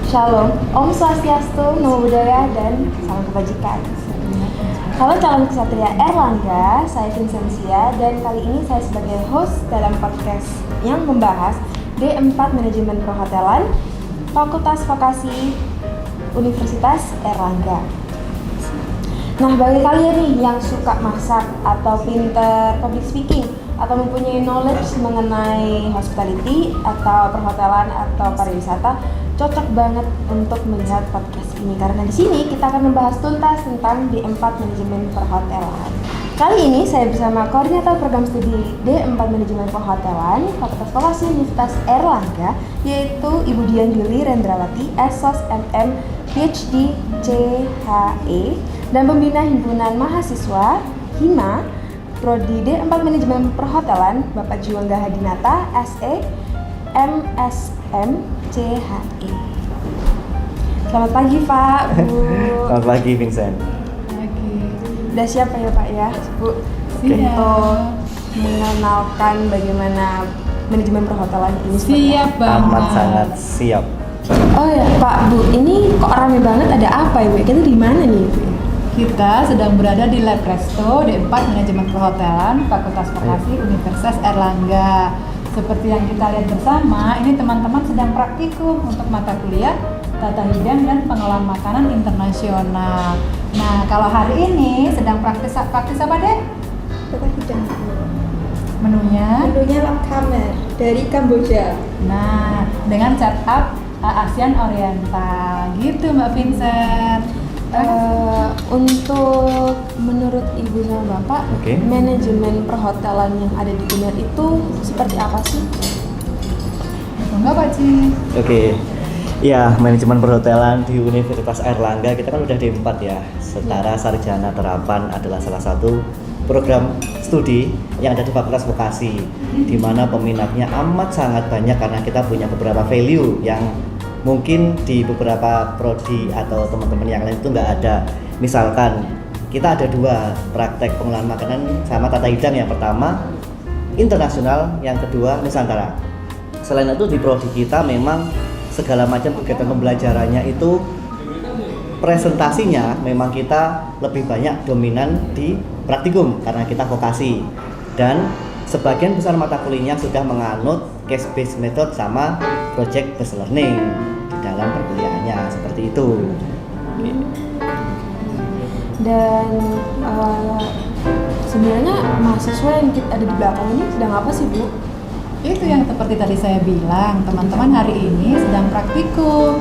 Shalom, Om Swastiastu, Namo Buddhaya, dan salam kebajikan. Halo calon ksatria Erlangga, saya Vincentia, dan kali ini saya sebagai host dalam podcast yang membahas D4 Manajemen Perhotelan, Fakultas Vokasi Universitas Erlangga. Nah, bagi kalian nih yang suka masak atau pinter public speaking atau mempunyai knowledge mengenai hospitality atau perhotelan atau pariwisata, cocok banget untuk melihat podcast ini karena di sini kita akan membahas tuntas tentang D4 Manajemen Perhotelan. Kali ini saya bersama koordinator program studi D4 Manajemen Perhotelan Fakultas Vokasi Universitas Erlangga, yaitu Ibu Dian Yuli Rendrawati, SOS MM PhD CHE, dan pembina himpunan mahasiswa HIMA Prodi D4 Manajemen Perhotelan Bapak Juwangga Hadinata SE MSM CHE. Selamat pagi Pak, Bu. Selamat pagi Vincent. Pagi. Udah siap ya Pak ya, Bu? Oke. Untuk mengenalkan bagaimana manajemen perhotelan ini seperti Siap apa? banget. Amat sangat siap. Oh ya Pak, Bu, ini kok rame banget, ada apa ya Bu? Kita di mana nih Bu? Kita sedang berada di Lab Resto D4 Manajemen Perhotelan Fakultas Vokasi Universitas Erlangga. Seperti yang kita lihat bersama, ini teman-teman sedang praktikum untuk mata kuliah Tata Hidang dan Pengelolaan Makanan Internasional. Nah, kalau hari ini sedang praktis apa, Dek? Tata Hidang. Menunya? Menunya lap kamar dari Kamboja. Nah, dengan setup ASEAN Oriental. Gitu Mbak Vincent. Untuk menurut Ibu sama Bapak, Oke. manajemen perhotelan yang ada di UNER itu seperti apa sih? Enggak Pak Ci? Oke. Ya, manajemen perhotelan di Universitas Erlangga kita kan udah D4 ya. Setara sarjana terapan adalah salah satu program studi yang ada di Fakultas Vokasi, di mana peminatnya amat sangat banyak karena kita punya beberapa value yang mungkin di beberapa prodi atau teman-teman yang lain itu nggak ada. Misalkan kita ada dua, praktek pengolahan makanan sama tata hidang. Yang pertama internasional, yang kedua Nusantara. Selain itu di prodi kita memang segala macam kegiatan pembelajarannya itu presentasinya memang kita lebih banyak dominan di praktikum karena kita vokasi, dan sebagian besar mata kuliahnya sudah menganut case based method sama project based learning di dalam perkuliahannya, seperti itu. Oke. Dan sebenarnya mahasiswa yang kita ada di belakang ini sedang apa sih Bu? Itu yang seperti tadi saya bilang, teman-teman hari ini sedang praktikum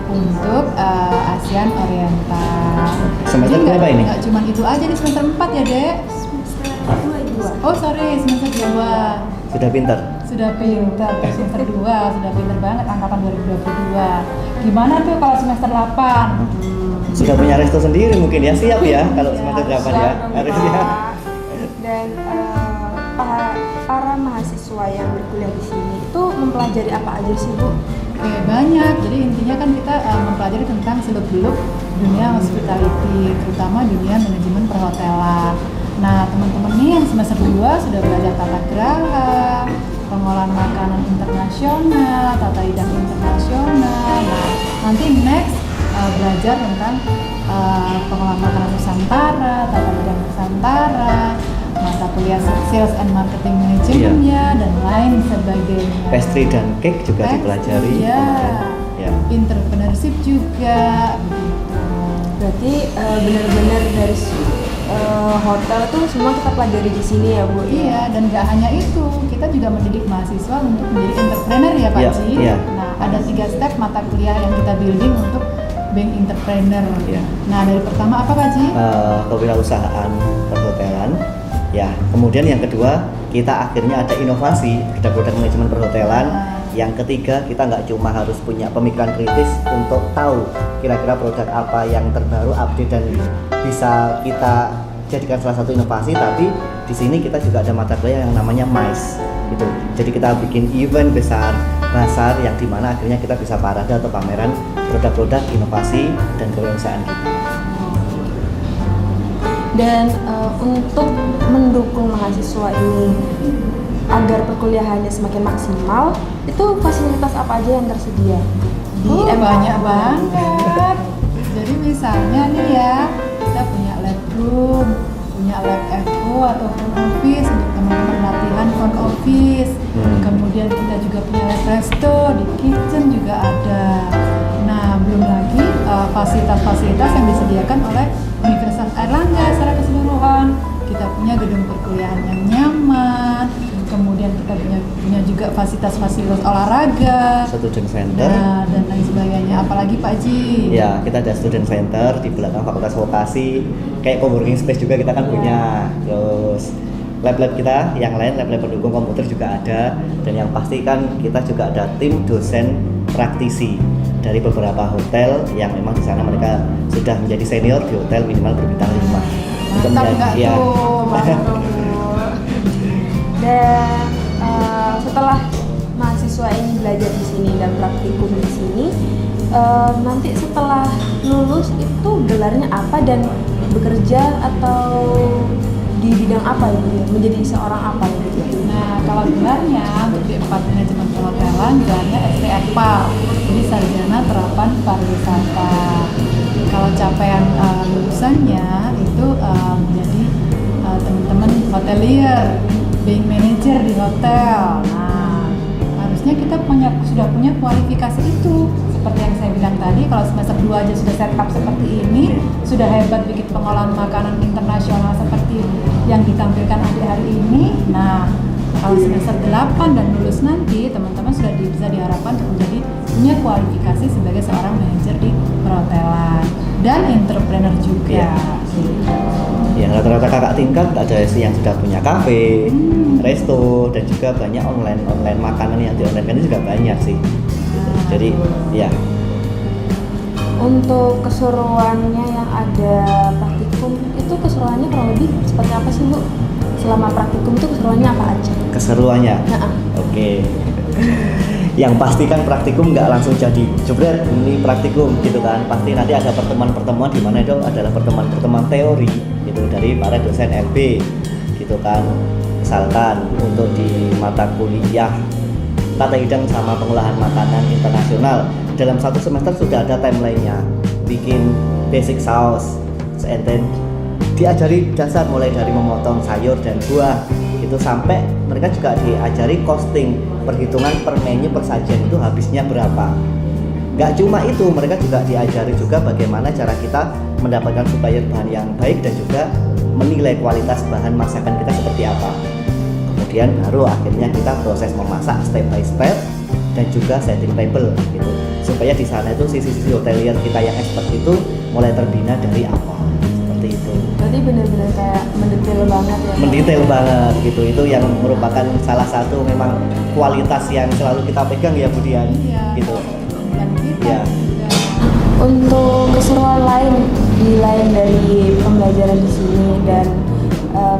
untuk ASEAN Oriental. Semester Jadi berapa ini? Nggak cuma itu aja di semester 4 ya, Dek? Oh, sorry, semester 2. Sudah pinter. Sudah pinter, semester 2, sudah pinter banget, angkatan 2022. Gimana tuh kalau semester 8? Sudah punya resto sendiri mungkin ya, siap ya kalau semester 8 ya. Harusnya. Dan para mahasiswa yang berkuliah di sini itu mempelajari apa aja sih Bu? Oke, banyak. Jadi intinya kan kita mempelajari tentang seluk-beluk dunia hospitality, terutama dunia manajemen perhotelan. Nah, teman-teman nih yang semester 2 sudah belajar tata geraha, pengolahan makanan internasional, tata hidang internasional. Nah, nanti next belajar tentang pengolahan makanan Nusantara, tata hidang Nusantara, mata kuliah sales and marketing manajemennya, dan lain sebagainya. Pastry dan cake juga dipelajari. Ya. Ya. Entrepreneurship juga begitu. Berarti benar-benar dari hotel itu semua kita pelajari di sini ya Bu? Iya, dan gak hanya itu, kita juga mendidik mahasiswa untuk menjadi entrepreneur ya Pak Iya, Ci. iya. Nah, ada 3 step mata kuliah yang kita building untuk being entrepreneur. Iya. Nah, dari pertama apa Pak Ci? Kewirausahaan perhotelan. Ya, kemudian yang kedua kita akhirnya ada inovasi produk-produk manajemen perhotelan. Yang ketiga, kita nggak cuma harus punya pemikiran kritis untuk tahu kira-kira produk apa yang terbaru, update, dan bisa kita jadikan salah satu inovasi, tapi di sini kita juga ada mata kuliah yang namanya MICE gitu. Jadi kita bikin event besar, bazar, yang dimana akhirnya kita bisa parade atau pameran produk-produk inovasi dan kewirausahaan kita. Dan untuk mendukung mahasiswa ini agar perkuliahannya semakin maksimal, itu fasilitas apa aja yang tersedia Banyak banget. Jadi misalnya nih ya, kita punya lab room, punya lab FO atau front office untuk teman-teman latihan front office. Kemudian kita juga punya lab resto, di kitchen juga ada. Nah, belum lagi fasilitas-fasilitas yang disediakan oleh Universitas Airlangga secara keseluruhan. Kita punya gedung perkuliahan yang nyaman, kemudian kita punya juga fasilitas-fasilitas olahraga, Student center. nah, dan lain sebagainya. Apalagi Pak Ji? Ya, kita ada student center di belakang Fakultas Vokasi. Kayak coworking space juga kita kan punya. Terus lab-lab kita yang lain, lab-lab pendukung komputer juga ada. Dan yang pasti kan kita juga ada tim dosen praktisi dari beberapa hotel yang memang di sana mereka sudah menjadi senior di hotel minimal berbintang 5. Mantap nggak ya. tuh, Bang Robo? Dan setelah mahasiswa ini belajar di sini dan praktikum di sini, nanti setelah lulus itu gelarnya apa dan bekerja atau di bidang apa ya? Menjadi seorang apa gitu? Nah, kalau gelarnya untuk D4 Manajemen Perhotelan gelarnya STFPAR, jadi Sarjana Terapan Pariwisata. Kalau capaian lulusannya itu menjadi teman-teman hotelier, being manager di hotel. Nah, harusnya kita sudah punya kualifikasi itu. Seperti yang saya bilang tadi, kalau semester 2 aja sudah setup seperti ini, sudah hebat bikin pengolahan makanan internasional seperti yang ditampilkan adik hari ini. Nah, kalau semester 8 dan lulus nanti, teman-teman sudah bisa diharapkan untuk menjadi punya kualifikasi sebagai seorang manajer di perhotelan dan entrepreneur juga. Ya, rata-rata kakak tingkat ada sih yang sudah punya kafe, resto, dan juga banyak online makanan yang di online kan juga banyak sih. Jadi ya. Untuk keseruannya yang ada praktikum itu keseruannya kurang lebih seperti apa sih Bu? Selama praktikum itu keseruannya apa aja? Keseruannya. Oke. Yang pasti kan praktikum nggak langsung jadi jebret ini praktikum gitu kan, pasti nanti ada pertemuan-pertemuan di mana itu adalah pertemuan teori gitu dari para dosen LB gitu kan. Misalkan untuk di mata kuliah tata hidang sama pengolahan makanan internasional, dalam satu semester sudah ada timelinenya, bikin basic sauce, and then diajari dasar mulai dari memotong sayur dan buah itu sampai mereka juga diajari costing, perhitungan per menu per sajian itu habisnya berapa. Gak cuma itu, mereka juga diajari juga bagaimana cara kita mendapatkan supplier bahan yang baik dan juga menilai kualitas bahan masakan kita seperti apa. Kemudian baru akhirnya kita proses memasak step by step dan juga setting table gitu, supaya di sana itu sisi-sisi hotelier kita yang expert itu mulai terbina dari awal seperti itu. Berarti benar-benar kayak mendetail banget ya? Mendetail banget gitu, itu yang merupakan salah satu memang kualitas yang selalu kita pegang ya Budian. Iya. Gitu. Dan kita Ya. juga Untuk keseruan lain di lain dari pembelajaran di sini dan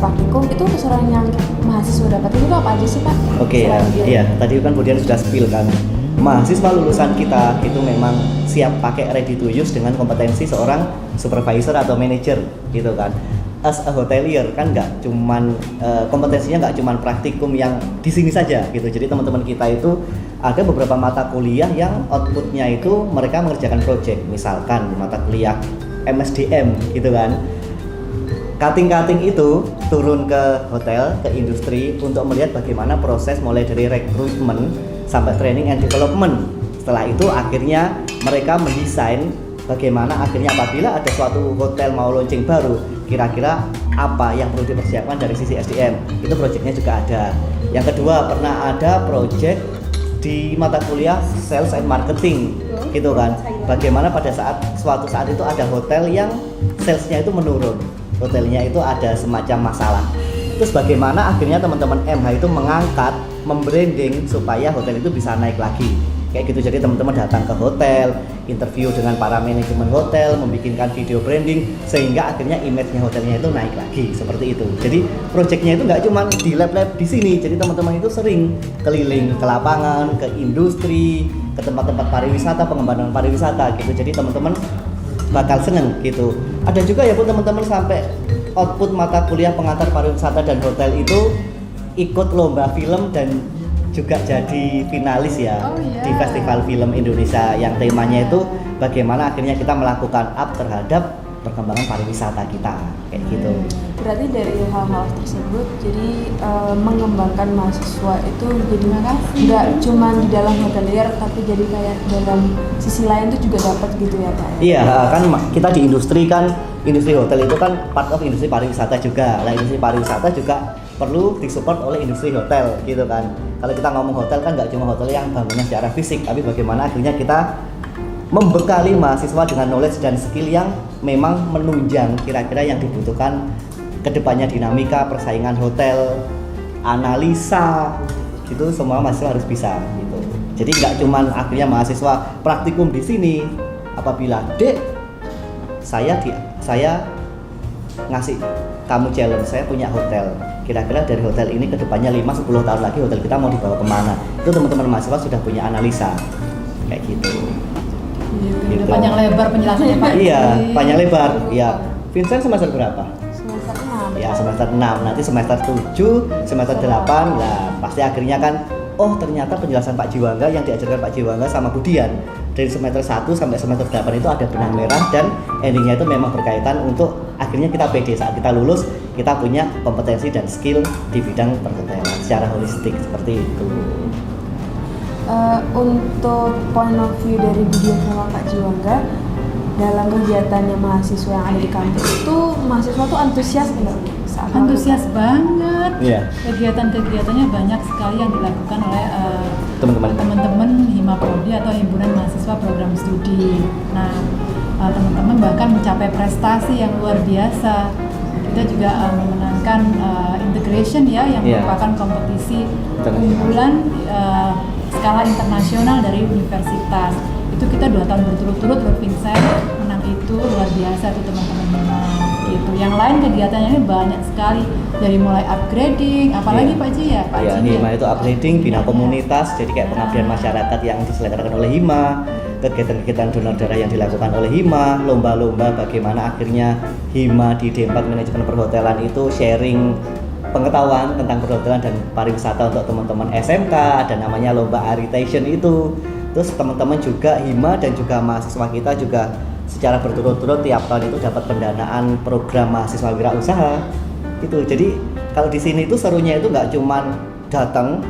praktikum itu keseruan yang mahasiswa dapat itu apa aja sih Pak? Oke ya, Selain iya tadi kan Budian sudah spill kan. Mahasiswa lulusan kita itu memang siap pakai ready to use dengan kompetensi seorang supervisor atau manager gitu kan. As a hotelier kan nggak cuman kompetensinya nggak cuman praktikum yang di sini saja gitu. Jadi teman-teman kita itu ada beberapa mata kuliah yang outputnya itu mereka mengerjakan project, misalkan mata kuliah MSDM gitu kan. Cutting itu turun ke hotel, ke industri untuk melihat bagaimana proses mulai dari rekrutmen sampai training and development. Setelah itu akhirnya mereka mendesain bagaimana akhirnya apabila ada suatu hotel mau launching baru, kira-kira apa yang perlu dipersiapkan dari sisi SDM. Itu proyeknya juga ada. Yang kedua, pernah ada proyek di mata kuliah sales and marketing gitu kan. Bagaimana pada suatu saat itu ada hotel yang salesnya itu menurun, hotelnya itu ada semacam masalah. Terus bagaimana akhirnya teman-teman MH itu mengangkat, membranding supaya hotel itu bisa naik lagi. Kayak gitu, jadi teman-teman datang ke hotel, interview dengan para manajemen hotel, membikinkan video branding sehingga akhirnya image-nya hotelnya itu naik lagi, seperti itu. Jadi proyeknya itu nggak cuma di lab-lab di sini, jadi teman-teman itu sering keliling ke lapangan, ke industri, ke tempat-tempat pariwisata, pengembangan pariwisata gitu. Jadi teman-teman bakal seneng gitu. Ada juga ya Bu teman-teman sampai output mata kuliah pengantar pariwisata dan hotel itu ikut lomba film dan juga jadi finalis ya Oh, iya. di Festival Film Indonesia yang temanya itu bagaimana akhirnya kita melakukan up terhadap perkembangan pariwisata kita kayak gitu. Berarti dari hal-hal tersebut jadi mengembangkan mahasiswa itu jadi nggak cuma di dalam hotelier tapi jadi kayak dalam sisi lain itu juga dapat gitu ya Pak? Iya, kan kita di industri hotel itu kan part of industri pariwisata juga. Nah, industri pariwisata juga perlu disupport oleh industri hotel gitu kan. Kalau kita ngomong hotel kan nggak cuma hotel yang bangunnya secara fisik, tapi bagaimana akhirnya kita membekali mahasiswa dengan knowledge dan skill yang memang menunjang kira-kira yang dibutuhkan kedepannya, dinamika persaingan hotel, analisa gitu, semua mahasiswa harus bisa gitu. Jadi nggak cuman akhirnya mahasiswa praktikum di sini, apabila saya ngasih kamu challenge, saya punya hotel, kira-kira dari hotel ini kedepannya 5-10 tahun lagi hotel kita mau dibawa kemana, itu teman-teman mahasiswa sudah punya analisa kayak gitu. Udah panjang lebar penjelasannya Pak. Iya, panjang lebar. Iya. Vincent semester berapa? Semester 6. Ya, semester 6. Nanti semester 7, semester 8. Nah, pasti akhirnya kan oh ternyata penjelasan Pak Jiwangga yang diajarkan Pak Jiwangga sama Budian dari semester 1 sampai semester 8 itu ada benang merah dan endingnya itu memang berkaitan untuk akhirnya kita pede saat kita lulus kita punya kompetensi dan skill di bidang perhotelan secara holistik seperti itu. Untuk point of view dari Budian sama Pak Jiwangga dalam kegiatannya mahasiswa yang ada di kampus itu mahasiswa tuh antusias nggak? Antusias banget. Iya. Kegiatan-kegiatannya banyak sekali yang dilakukan oleh Teman-teman Hima Prodi atau Himpunan Mahasiswa Program Studi. Nah, teman-teman bahkan mencapai prestasi yang luar biasa. Kita juga memenangkan integration ya yang merupakan kompetisi unggulan skala internasional dari universitas. Itu kita 2 tahun berturut-turut Vincent menang itu luar biasa tuh teman-teman Hima gitu. Yang lain kegiatannya ini banyak sekali dari mulai upgrading, apalagi Pak Ji ya? Pak Iya, Ji Hima itu upgrading, bina komunitas, jadi kayak pengabdian masyarakat yang diselenggarakan oleh Hima, kegiatan-kegiatan donor darah yang dilakukan oleh Hima, lomba-lomba bagaimana akhirnya Hima di D4 Manajemen Perhotelan itu sharing pengetahuan tentang perhotelan dan pariwisata untuk teman-teman SMK, ada namanya lomba Aritation itu. Terus teman-teman juga Hima dan juga mahasiswa kita juga secara berturut-turut tiap tahun itu dapat pendanaan program mahasiswa wirausaha gitu. Jadi kalau di sini itu serunya itu nggak cuman datang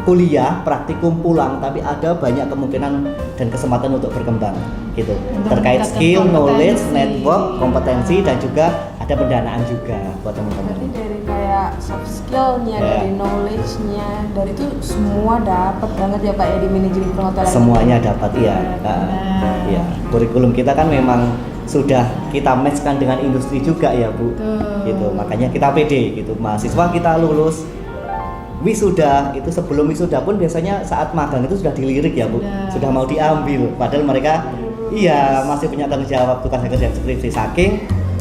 kuliah, praktikum pulang, tapi ada banyak kemungkinan dan kesempatan untuk berkembang gitu. Terkait skill, knowledge, network, kompetensi dan juga ada pendanaan juga buat teman-teman. Berarti dari kayak soft skill-nya, dari knowledge-nya, dari itu semua dapat banget ya Pak ya di manajemen perhotelan. Semuanya dapat ya. Ya. Kurikulum kita kan memang sudah kita matchkan dengan industri juga ya Bu. Gitu. Makanya kita pede gitu. Mahasiswa kita lulus wisuda itu sebelum wisuda pun biasanya saat magang itu sudah dilirik ya Bu. Sudah mau diambil padahal mereka masih punya tanggung jawab tugas kerja skripsi, saking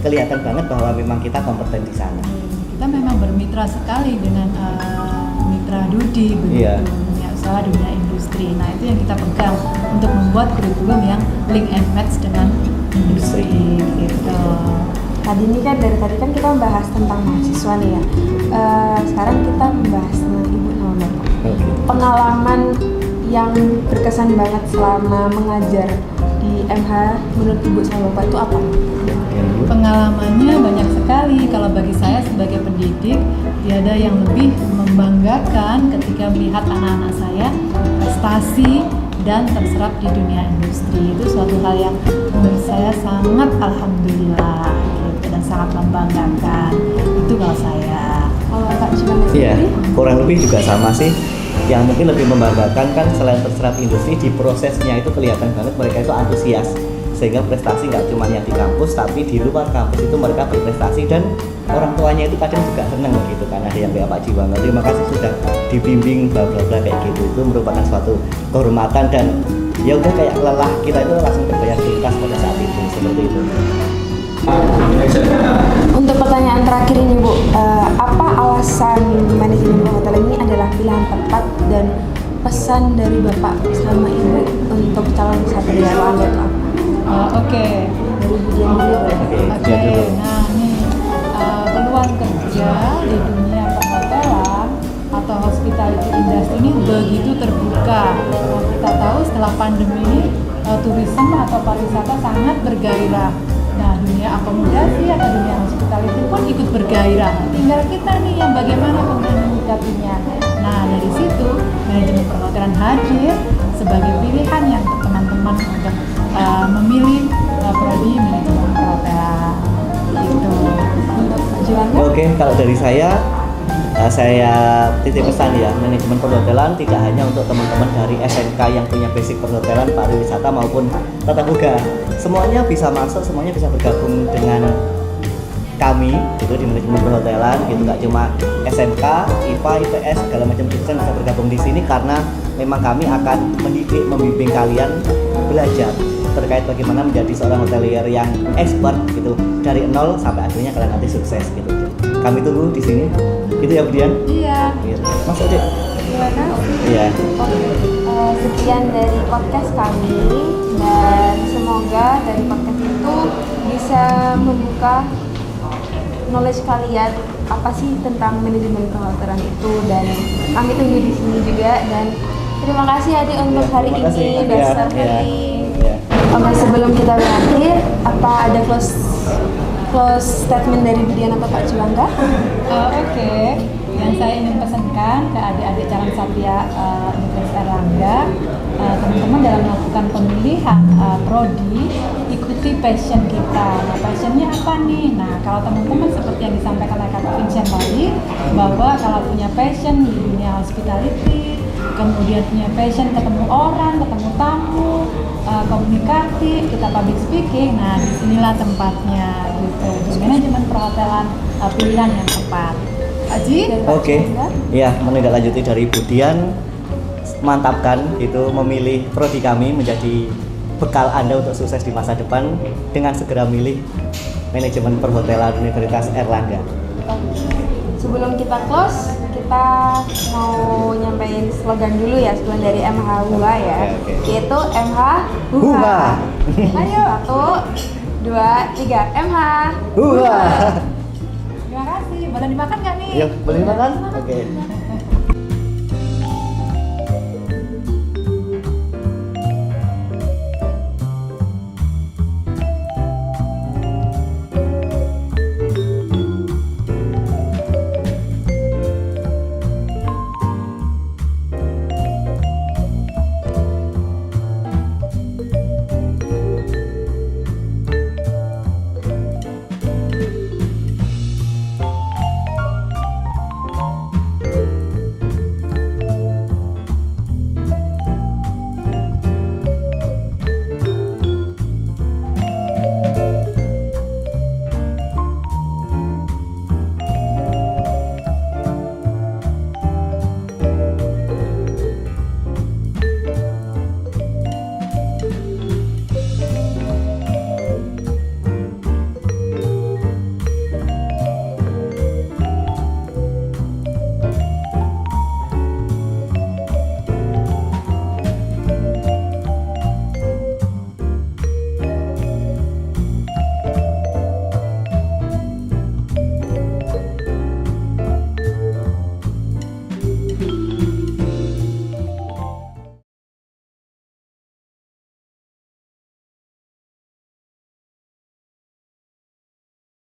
kelihatan banget bahwa memang kita kompeten di sana. Kita memang bermitra sekali dengan mitra Dudi begitu, dunia usaha, dunia industri. Nah itu yang kita pegang untuk membuat kurikulum yang link and match dengan industri gitu. Tadi ini kan dari tadi kan kita membahas tentang mahasiswa nih ya. Sekarang kita membahas tentang Ibu sama Bapak. Pengalaman yang berkesan banget selama mengajar di MH menurut Ibu sama Bapak itu apa? Pengalamannya banyak sekali. Kalau bagi saya sebagai pendidik, tiada yang lebih membanggakan ketika melihat anak-anak saya prestasi dan terserap di dunia industri. Itu suatu hal yang menurut saya sangat alhamdulillah gitu, dan sangat membanggakan. Itu kalau saya. Kalau Kak Cimang Iya, kurang lebih juga sama sih. Yang mungkin lebih membanggakan kan selain terserap industri, di prosesnya itu kelihatan banget mereka itu antusias, sehingga prestasi nggak cuma yang di kampus tapi di luar kampus itu mereka berprestasi dan orang tuanya itu kadang juga seneng gitu kan. Ada yang kayak Pak Jiwangga, terima kasih sudah dibimbing bla bla bla kayak gitu. Itu merupakan suatu kehormatan dan ya udah kayak lelah kita itu langsung terbayar tuntas pada saat itu, seperti itu. Untuk pertanyaan terakhir ini Bu, apa alasan manajemen perhotelan ini adalah pilihan tepat dan pesan dari Bapak sama Ibu untuk calon satria Erlangga itu apa? Oke. Dari Budian dulu boleh? Oke, nah ini peluang kerja di dunia perhotelan atau hospitality industry ini begitu terbuka. Nah, kita tahu setelah pandemi ini tourism atau pariwisata sangat bergairah. Nah, dunia akomodasi atau dunia hospitality pun ikut bergairah. Tinggal kita nih yang bagaimana kemudian menyikapinya. Nah, dari situ manajemen perhotelan hadir sebagai pilihan yang untuk teman-teman untuk memilih prodi manajemen perhotelan. Gitu. Untuk tujuannya? Oke, kalau dari saya titip pesan ya, manajemen perhotelan tidak hanya untuk teman-teman dari SMK yang punya basic perhotelan, pariwisata maupun tata boga. Semuanya bisa masuk, semuanya bisa bergabung dengan kami gitu di manajemen perhotelan gitu, nggak cuma SMK, IPA, IPS segala macam jurusan bisa bergabung di sini karena memang kami akan mendidik, membimbing kalian belajar terkait bagaimana menjadi seorang hotelier yang expert gitu dari nol sampai akhirnya kalian nanti sukses gitu. Kami tunggu di sini. Gitu ya, Budian? Iya. Mas Ode. Terima kasih. Iya. Sekian dari podcast kami dan semoga dari podcast itu bisa membuka knowledge kalian apa sih tentang manajemen perhotelan itu, dan kami tunggu di sini juga. Dan terima kasih Adi untuk hari terima kasih. ini Iya, dasar iya. hari. Iya. Oke, sebelum kita berakhir, apa ada close statement dari Budian atau Pak Juangga? Oke. Yang saya ingin pesankan ke adik-adik calon satria Universitas Erlangga, teman-teman dalam melakukan pemilihan prodi, ikuti passion kita. Nah, passionnya apa nih? Nah, kalau teman-teman seperti yang disampaikan oleh Kak Vincent tadi, bahwa kalau punya passion di dunia hospitality, kemudian punya passion ketemu orang, ketemu tamu, komunikatif, kita public speaking, nah disinilah tempatnya gitu. Di manajemen perhotelan pilihan yang tepat. Aji? Oke, ya menindaklanjuti dari Budian, mantapkan itu memilih prodi kami menjadi bekal Anda untuk sukses di masa depan dengan segera milih manajemen perhotelan Universitas Erlangga. Sebelum kita close, kita mau nyampein slogan dulu ya, slogan dari MH Hua ya, Oke. yaitu MH Hua. Hua. Ayo, 1, 2, 3, MH Hua. Terima kasih. Boleh dimakan nggak nih? Yuk, boleh makan? Oke.